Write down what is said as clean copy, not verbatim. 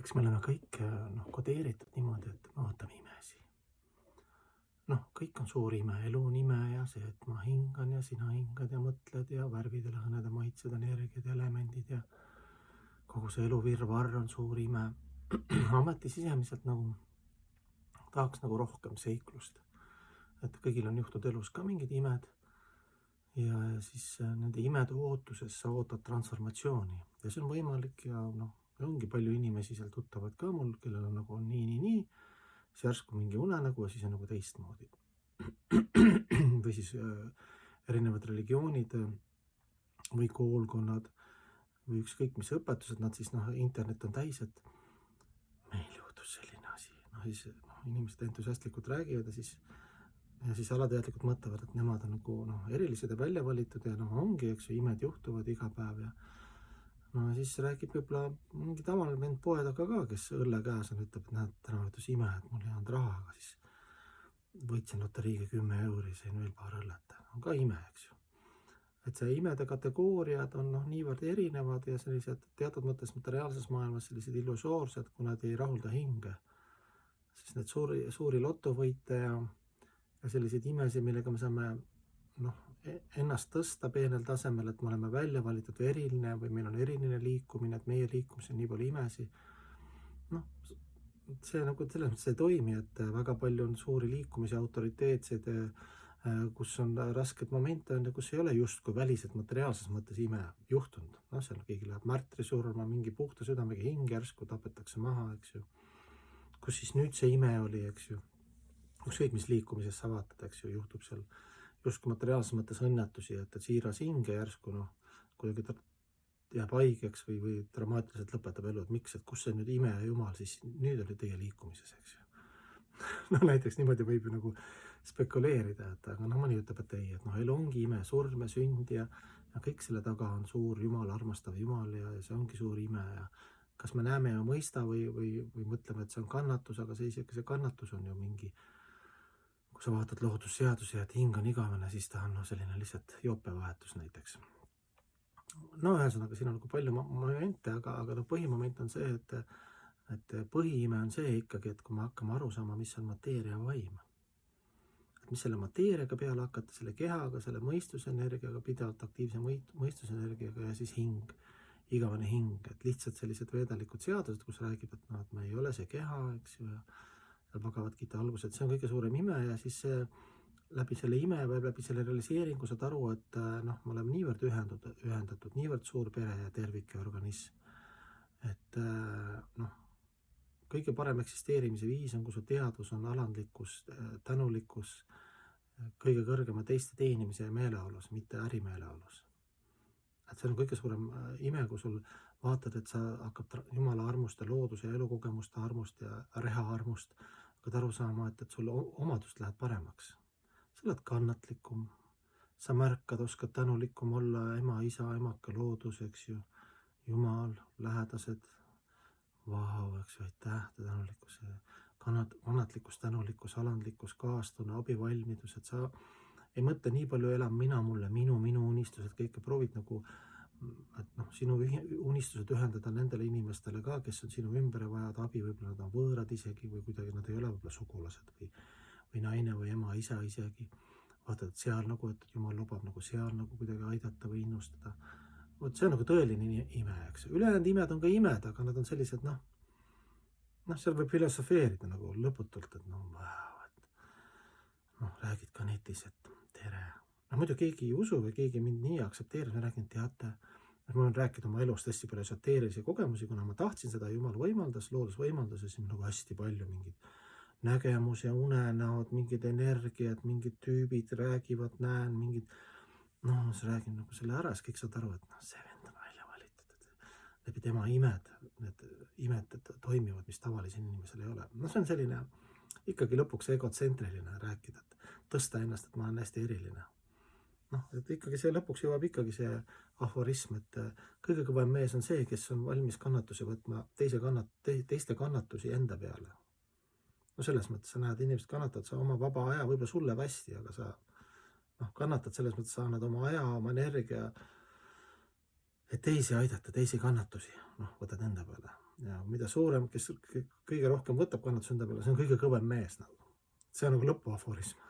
eks me oleme kõik kodeeritud niimoodi, et me vaatame imesi. Kõik on suur ime, elu on ime ja see, et ma hingan ja sina hingad ja mõtled ja värvid ja lõhnad ja maitsed, energiad ja elemendid ja kogu see elu virvarr on suur ime. Ameti sisemiselt tahaks rohkem seiklust. Et kõigil on juhtunud elus ka mingid imed ja siis nende imede ootuses sa ootad transformatsiooni ja see on võimalik ja ongi palju inimesi seal tuttavad ka mul, kellel on nii, siis järsku mingi unenägu ja siis on teistmoodi. Või siis erinevad religioonid või koolkonnad või ükskõik mis õpetused, nad siis internet on täis, et meil juhtus selline asi. Siis inimesed entusiastlikult räägivad ja siis alateadlikult mõtlevad, et nemad on erilised ja välja valitud ja ongi, eks ju, imed juhtuvad iga päev ja siis räägib võib-olla mingi tavaline vend poe taga ka, kes õlle käes on, ütleb, et näed, täna juhtus ime, et mul ei olnud raha, aga siis võitsin loteriiga 10 euri, sain veel paar õllet. On ka ime, eks ju. Et see imede kategooriad on niivõrd erinevad ja sellised teatud mõttes materiaalses maailmas sellised illusoorsed, kui nad ei rahulda hinge. Siis need suuri lotovõite ja selliseid imesid, millega me saame ennast tõsta peenel tasemel, et me oleme välja valitud või eriline või meil on eriline liikumine, et meie liikumis on nii palju imesi. See selles mõttes ei toimi, et väga palju on suuri liikumisi, autoriteetseid, kus on rasked momente ja kus ei ole justkui väliselt materiaalses mõttes ime juhtunud. Seal keegi läheb märtrisurma, mingi puhta südamega hing järsku tapetakse maha, eks ju. Kus siis nüüd see ime oli, eks ju. Ükskõik mis liikumises sa vaatad, eks ju, juhtub seal justkui materiaalses mõttes õnnetusi, et siiras hing ja järsku kuidagi jääb haigeks või dramaatiliselt lõpetab elu, et miks, et kus see nüüd ime ja jumal siis nüüd oli teie liikumises, eks ju. Näiteks niimoodi võib ju spekuleerida, aga mõni ütleb, et ei, et elu ongi ime, surm ja sünd ja kõik selle taga on suur jumal, armastav jumal ja see ongi suur ime ja kas me näeme ja mõista või mõtleme, et see on kannatus, aga see kannatus on ju mingi, kui sa vaatad loodusseadusi, et hing on igavene, siis ta on selline lihtsalt joopevahetus näiteks. Ühesõnaga, siin on palju momente, aga põhimoment on see, et põhiime on see ikkagi, et kui me hakkame aru saama, mis on mateeria vaim. Et mis selle mateeriaga peale hakata, selle kehaga, selle mõistusenergiaga, pidevalt aktiivse mõistusenergiaga ja siis hing, igavene hing, et lihtsalt sellised vedalikud seadused, kus räägib, et me ei ole see keha, eks ju, ja seal Bhagavad-gīta alguses, et see on kõige suurem ime ja siis läbi selle ime või läbi selle realiseeringu saad aru, et me oleme niivõrd ühendatud, niivõrd suur pere ja tervik ja organism. Et kõige parem eksisteerimise viis on, kui su teadvus on alandlikkus, tänulikkus, kõige kõrgema teiste teenimise meeleolus, mitte ärimeeleolus. Et see on kõige suurem ime, kui sul vaatad, et sa hakkab Jumala armust ja looduse ja elukogemuste armust ja reha armust, hakkad aru saama, et sul omadust läheb paremaks. Sa oled kannatlikum, sa märkad, oskad tänulikum olla, ema, isa, emaka, loodus, eks ju, Jumal, lähedased, eks ju, aitäh, tänulikkus, kannatlikkus, tänulikkus, alandlikkus, kaastunne, abivalmidus, et sa ei mõtle nii palju elam mina mulle, minu unistused, kõike proovid sinu unistused ühendada nendele inimestele ka, kes on sinu ümber ja vajavad abi, võib-olla nad on võõrad isegi või kuidagi nad ei ole võib-olla sugulased või naine või ema, isa isegi. Vaatad, et seal et Jumal lubab seal kuidagi aidata või innustada. See on tõeline ime, eks. Ülejäänud imed on ka imed, aga nad on sellised, seal võib filosofeerida lõputult, et räägid ka netis, et tere. Muidu keegi ei usu või keegi mind nii aktsepteerib, ma räägin, teate, ma olen rääkinud oma elust hästi palju esoteerilisi kogemusi, kuna ma tahtsin seda, Jumal võimaldas, loodus võimaldas ja siis hästi palju mingid nägemus ja unenäod, mingid energiad, mingid tüübid räägivad, näen mingid, siis räägin selle ära, siis kõik saad aru, et see vend on välja valitud, et läbi tema imed, need imed toimivad, mis tavalisel inimesel ei ole. See on selline ikkagi lõpuks egotsentriline rääkida, et tõsta ennast, et ma olen hästi eriline. Et ikkagi see lõpuks jõuab ikkagi see aforism, et kõige kõvem mees on see, kes on valmis kannatusi võtma teiste kannatusi enda peale. Selles mõttes sa näed, inimesed kannatavad, sa oma vaba aja, võib-olla sulle hästi, aga sa kannatad selles mõttes, sa annad oma aja, oma energia, et teisi aidata, teisi kannatusi, võtad enda peale. ja mida suurem, kes kõige rohkem võtab kannatuse enda peale, see on kõige kõvem mees nagu. See on nagu lõpuaforism.